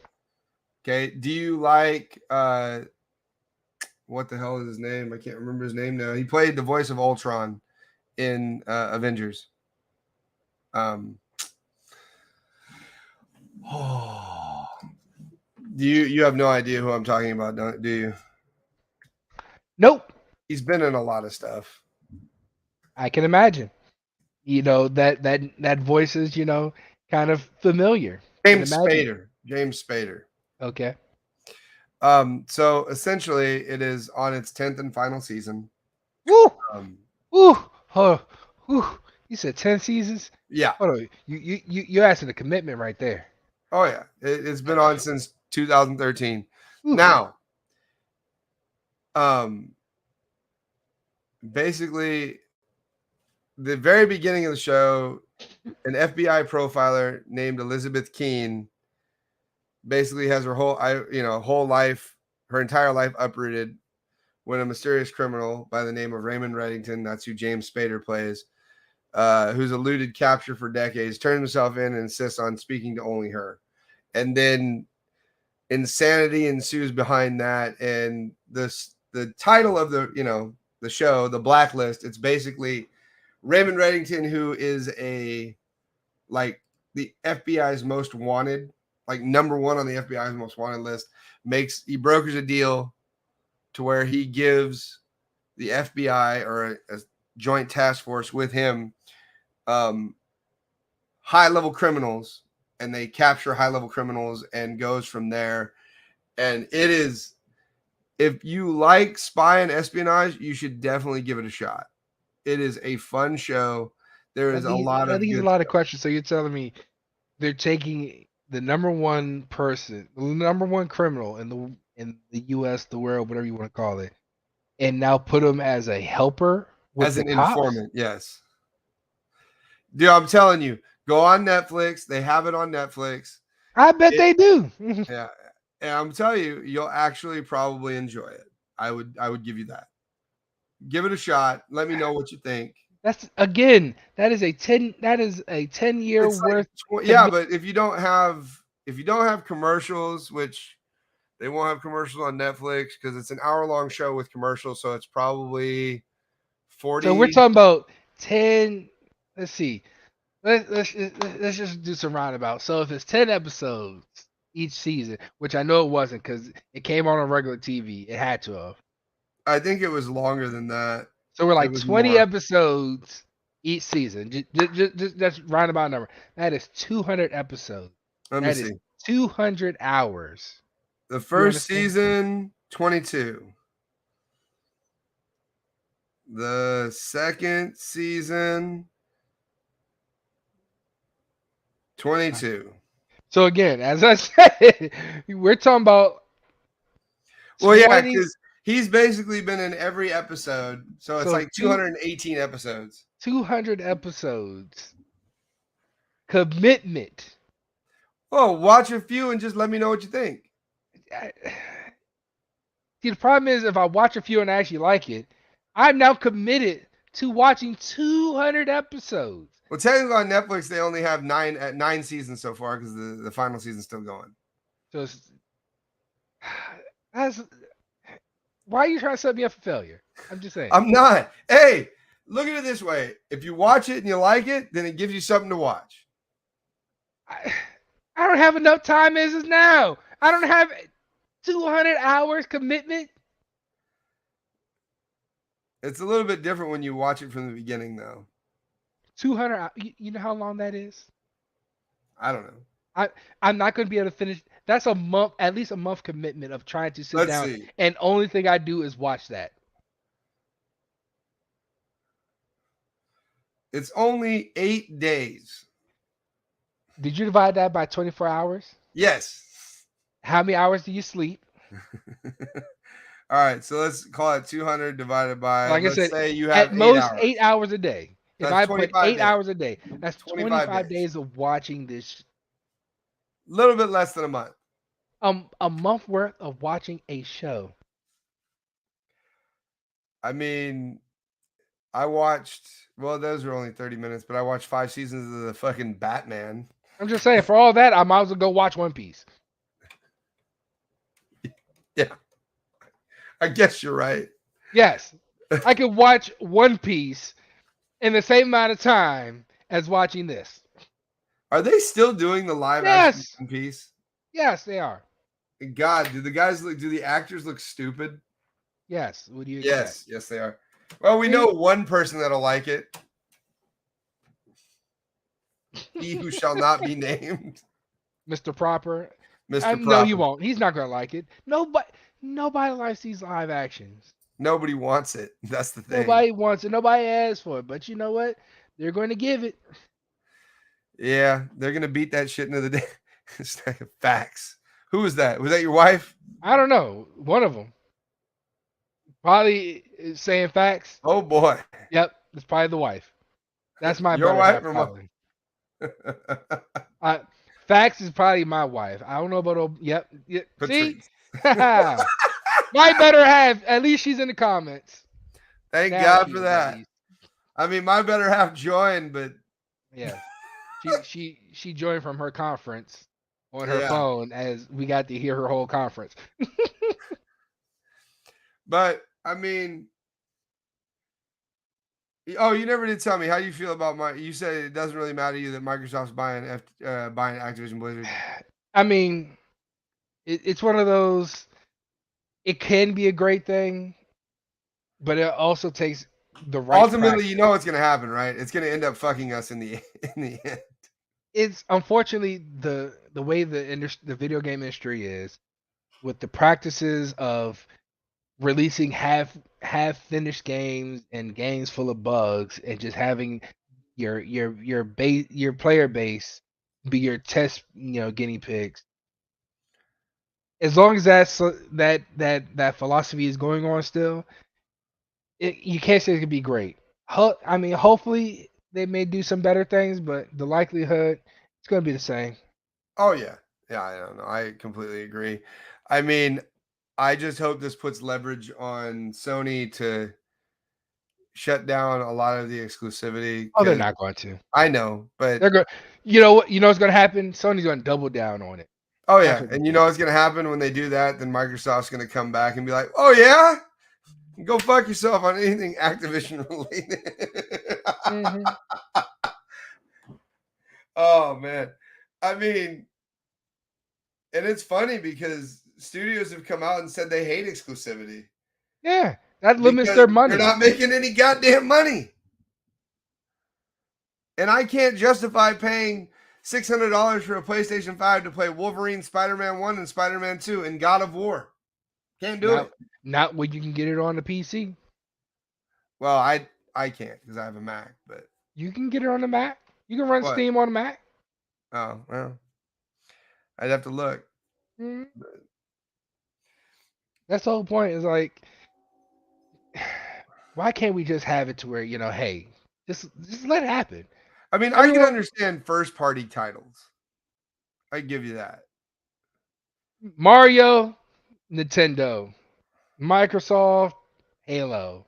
Okay, do you like what the hell is his name? I can't remember his name now. He played the voice of Ultron in Avengers. You have no idea who I'm talking about, do you? Nope. He's been in a lot of stuff. I can imagine. You know, that voice is, you know, kind of familiar. James Can imagine. Spader. Okay. So essentially it is on its 10th and final season. Woo! Um, Woo! Oh, woo. You said 10 seasons? yeah. Hold on. You're asking a commitment right there. Oh yeah. It's been on since 2013. Ooh. Now, basically the very beginning of the show, an FBI profiler named Elizabeth Keene basically has her whole life, her entire life uprooted when a mysterious criminal by the name of Raymond Reddington, that's who James Spader plays, who's eluded capture for decades, turns himself in and insists on speaking to only her. And then insanity ensues behind that. And the title of the show, The Blacklist, it's basically Raymond Reddington, who is the FBI's most wanted, like number one on the FBI's most wanted list, he brokers a deal to where he gives the FBI or a joint task force with him high-level criminals, and they capture high-level criminals and goes from there. And it is, if you like spy and espionage, you should definitely give it a shot. It is a fun show. There is a lot of questions. So you're telling me they're taking the number one person, the number one criminal in the U.S., the world, whatever you want to call it, and now put him as a helper with as an cops? informant. Yes, dude, I'm telling you, go on Netflix. They have it on Netflix. I bet they do. Yeah, and I'm telling you, you'll actually probably enjoy it. I would give you that. Give it a shot. Let me know what you think. That is a 10-year worth. Yeah, but if you don't have commercials, which they won't have commercials on Netflix because it's an hour-long show with commercials, so it's probably 40. So we're talking about 10. Let's see. Let's just do some roundabout. So if it's 10 episodes each season, which I know it wasn't because it came on regular TV, it had to have. I think it was longer than that. So we're like 20 episodes each season. Just that's roundabout number. That is 200 episodes. Let me see. 200 hours. The first season, 22. The second season, 22. So again, as I said, we're talking about. Well, yeah, because he's basically been in every episode, so it's like 218 episodes. 200 episodes. Commitment. Oh, watch a few and just let me know what you think. See, the problem is if I watch a few and I actually like it, I'm now committed to watching 200 episodes. Well, technically on Netflix, they only have nine seasons so far because the final season's still going. So That's why are you trying to set me up for failure? I'm just saying. I'm not. Hey, look at it this way. If you watch it and you like it, then it gives you something to watch. I don't have enough time as is now. I don't have 200 hours commitment. It's a little bit different when you watch it from the beginning, though. 200. You know how long that is? I don't know. I'm not going to be able to finish. That's a month, at least a month commitment of trying to sit Let's down. see. And only thing I do is watch that. It's only 8 days. Did you divide that by 24 hours? Yes. How many hours do you sleep? All right, so let's call it 200 divided by. Like I let's said, say you have at most 8 hours. 8 hours a day. If That's I put 25 8 days. hours a day, that's 25 25 days. days of watching this. A little bit less than a month. A month worth of watching a show. I mean, I watched. Well, those were only 30 minutes, but I watched 5 seasons of the fucking Batman. I'm just saying, for all that, I might as well go watch One Piece. Yeah, I guess you're right. Yes, I could watch One Piece in the same amount of time as watching this. Are they still doing the live action Yes. One Piece? Yes, they are. God, do the actors look stupid? Yes. What do you expect? Yes, they are. Well, we know one person that'll like it. He who shall not be named. Mr. Proper. Mr. Proper. No, he won't. He's not gonna like it. Nobody likes these live actions. Nobody wants it. That's the thing. Nobody wants it. Nobody asks for it. But you know what? They're going to give it. Yeah, they're gonna beat that shit into the day. It's like facts. Who was that? Was that your wife? I don't know. One of them. Probably is saying facts. Oh boy. Yep, it's probably the wife. That's my Your better wife half, or probably. my Facts is probably my wife. I don't know about. Yep. See, Patrice. my better half. At least she's in the comments. Thank Now God she for is, that. at least. I mean, my better half joined, but Yeah. She joined from her conference on her Yeah. phone as we got to hear her whole conference. But I mean, oh, you never did tell me how you feel about you said it doesn't really matter to you that Microsoft's buying Activision Blizzard. I mean, it's one of those. It can be a great thing, but it also takes the right. Ultimately, practice. you know what's going to happen, right? It's going to end up fucking us in the end. It's unfortunately the way the video game industry is, with the practices of releasing half finished games and games full of bugs, and just having your player base be your test guinea pigs. As long as that philosophy is going on still, you can't say it could be great. I mean, hopefully they may do some better things, but the likelihood it's going to be the same. Oh yeah, I don't know. I completely agree. I mean, I just hope this puts leverage on Sony to shut down a lot of the exclusivity. Oh, they're not going to. I know, but they're going. You know what? You know what's going to happen? Sony's going to double down on it. Oh yeah, and you know what's going to happen when they do that? Then Microsoft's going to come back and be like, "Oh yeah, go fuck yourself on anything Activision related." Mm-hmm. Oh man, I mean, and it's funny because studios have come out and said they hate exclusivity. Yeah, that limits their money. They're not making any goddamn money, and I can't justify paying $600 for a PlayStation 5 to play Wolverine, Spider-Man 1, and Spider-Man 2, and God of War. Can't do it. Not when you can get it on the PC. Well, I can't because I have a Mac, but you can get it on the Mac. You can run Steam on the Mac. Oh, well. I'd have to look. Mm-hmm. That's the whole point. Is like, why can't we just have it to where, hey, just let it happen? I mean, I can understand first-party titles. I give you that. Mario, Nintendo, Microsoft, Halo,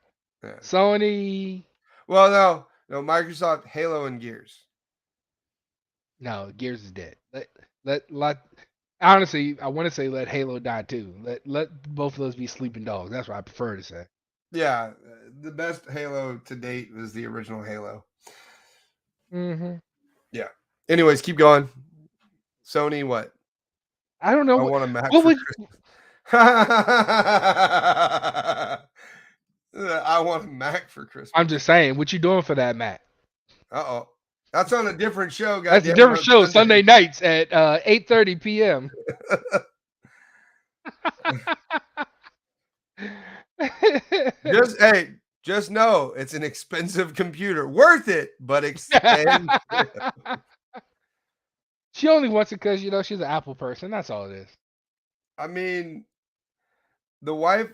Sony. Well, no, Microsoft, Halo, and Gears. No, Gears is dead. Let Honestly, I want to say let Halo die too. Let both of those be sleeping dogs. That's what I prefer to say. Yeah, the best Halo to date was the original Halo. Mm-hmm. Yeah. Anyways, keep going. Sony, what? I don't know. I want a Mac What for would Christmas. I want a Mac for Christmas. I'm just saying? What you doing for that, Matt? Uh-oh. That's on a different show, That's a goddamn it, different on show. Sunday Sunday. nights at 8:30 p.m. Just know it's an expensive computer. Worth it, but expensive. She only wants it because she's an Apple person. That's all it is. I mean, my wife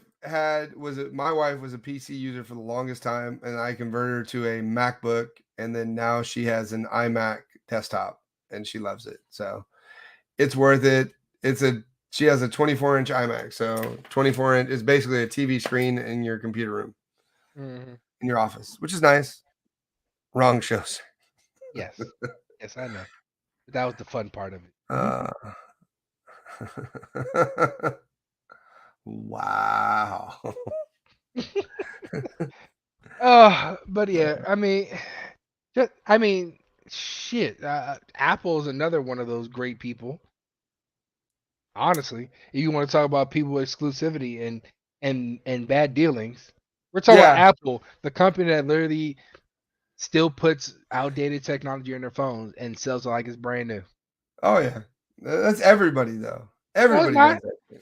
was a PC user for the longest time, and I converted her to a MacBook, and then now she has an iMac desktop, and she loves it. So it's worth it. She has a 24-inch iMac, so 24-inch is basically a TV screen in your computer room, in your office, which is nice. Wrong shows. Yes, yes, I know. But that was the fun part of it. Wow. But yeah, shit. Apple's another one of those great people. Honestly, if you want to talk about people with exclusivity and bad dealings, we're talking about Apple, the company that literally still puts outdated technology in their phones and sells it like it's brand new. Oh yeah, that's everybody though. Everybody not. does that.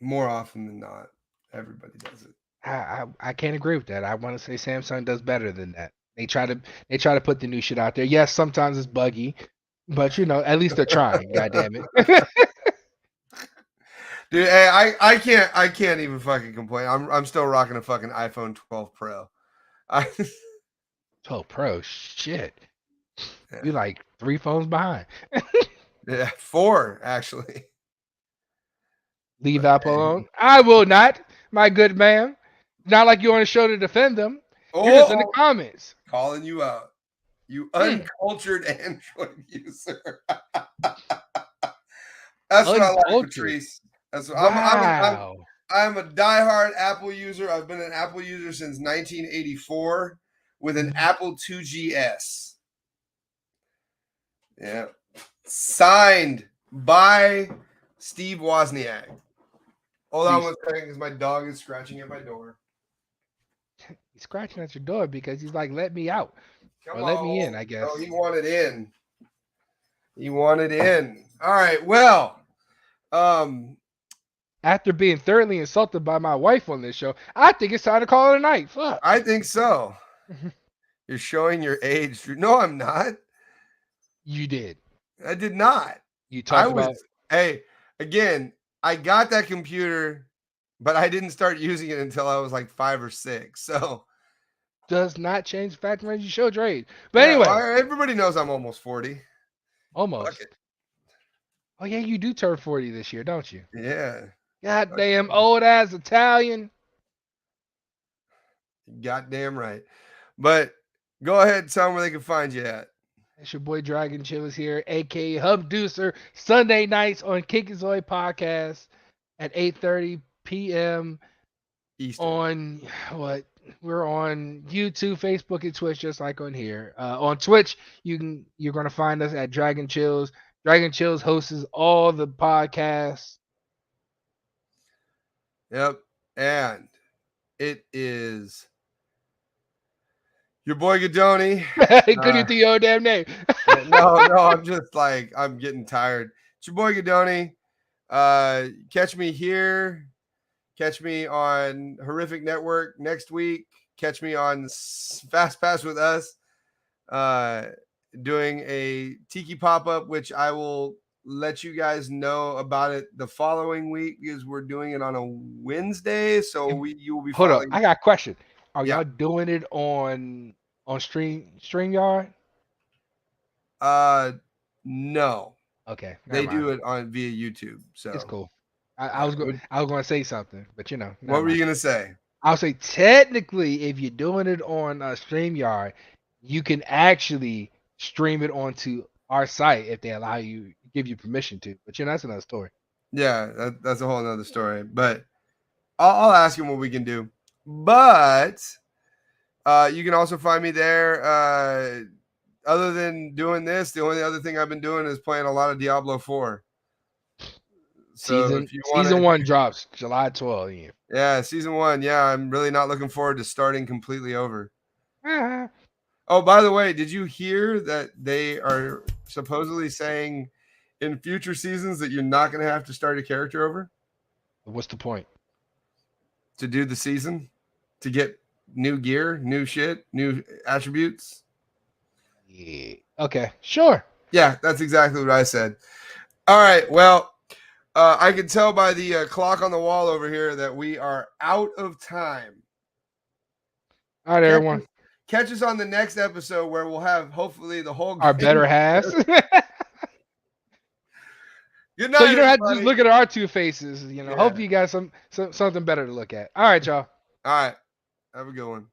More often than not, everybody does it. I can't agree with that. I want to say Samsung does better than that. They try to put the new shit out there. Yes, sometimes it's buggy, but at least they're trying. God damn it. Dude, hey, I can't even fucking complain. I'm still rocking a fucking iPhone 12 Pro. 12 Pro, shit. Yeah. You like 3 phones behind. Yeah, 4 actually. Leave Apple alone. I will not, my good man. Not like you're on a show to defend them. You're just in the comments. Calling you out. You uncultured Android user. That's what I like, Patrice. That's what I'm a diehard Apple user. I've been an Apple user since 1984 with an Apple IIgs. Yeah. Signed by Steve Wozniak. Hold on 1 second because my dog is scratching at my door. He's scratching at your door because he's like, let me out. Or let me in, I guess. Oh, he wanted in. He wanted in. All right. Well, after being thoroughly insulted by my wife on this show, I think it's time to call it a night. Fuck. I think so. You're showing your age. No, I'm not. You did. I did not. You talked about. Hey, again, I got that computer, but I didn't start using it until I was like 5 or 6. So does not change the fact that you showed your age. But anyway, everybody knows I'm almost 40. Almost. Oh yeah, you do turn 40 this year, don't you? Yeah. Goddamn old ass Italian. Goddamn right. But go ahead and tell them where they can find you at. It's your boy Dragon Chill is here, aka Hub Deucer, Sunday nights on Kinkazoid Podcast at 8:30 p.m. Eastern. On what? We're on YouTube, Facebook, and Twitch, just like on here. On Twitch, you're gonna find us at Dragon Chills. Dragon Chills hosts all the podcasts. Yep, and it is your boy Gadoni. Couldn't you think your own damn name? No, I'm just like I'm getting tired. It's your boy Gadoni. Catch me here. Catch me on Horrific Network next week. Catch me on Fast Pass with us, doing a Tiki pop-up, which I will let you guys know about it the following week because we're doing it on a Wednesday. So you will be. Hold on, I got a question. Are y'all doing it on StreamYard? No. Okay. They do it via YouTube. So it's cool. I was going to say something, but what were you going to say? I'll say technically, if you're doing it on StreamYard, you can actually stream it onto our site if they allow you, give you permission to. But that's another story. Yeah, that's a whole nother story. But I'll ask him what we can do. But you can also find me there. Other than doing this, the only other thing I've been doing is playing a lot of Diablo 4. So season 1 drops July 12th. Yeah, season 1. Yeah, I'm really not looking forward to starting completely over. Ah. Oh, by the way, did you hear that they are supposedly saying in future seasons that you're not going to have to start a character over? What's the point? To do the season? To get new gear, new shit, new attributes? Yeah. Okay, sure. Yeah, that's exactly what I said. All right, well, I can tell by the clock on the wall over here that we are out of time. All right, everyone. Catch us on the next episode where we'll have hopefully the whole our better halves. Good night. So you don't have to everybody. just look at our two faces. Yeah. Hope you got something better to look at. All right, y'all. All right. Have a good one.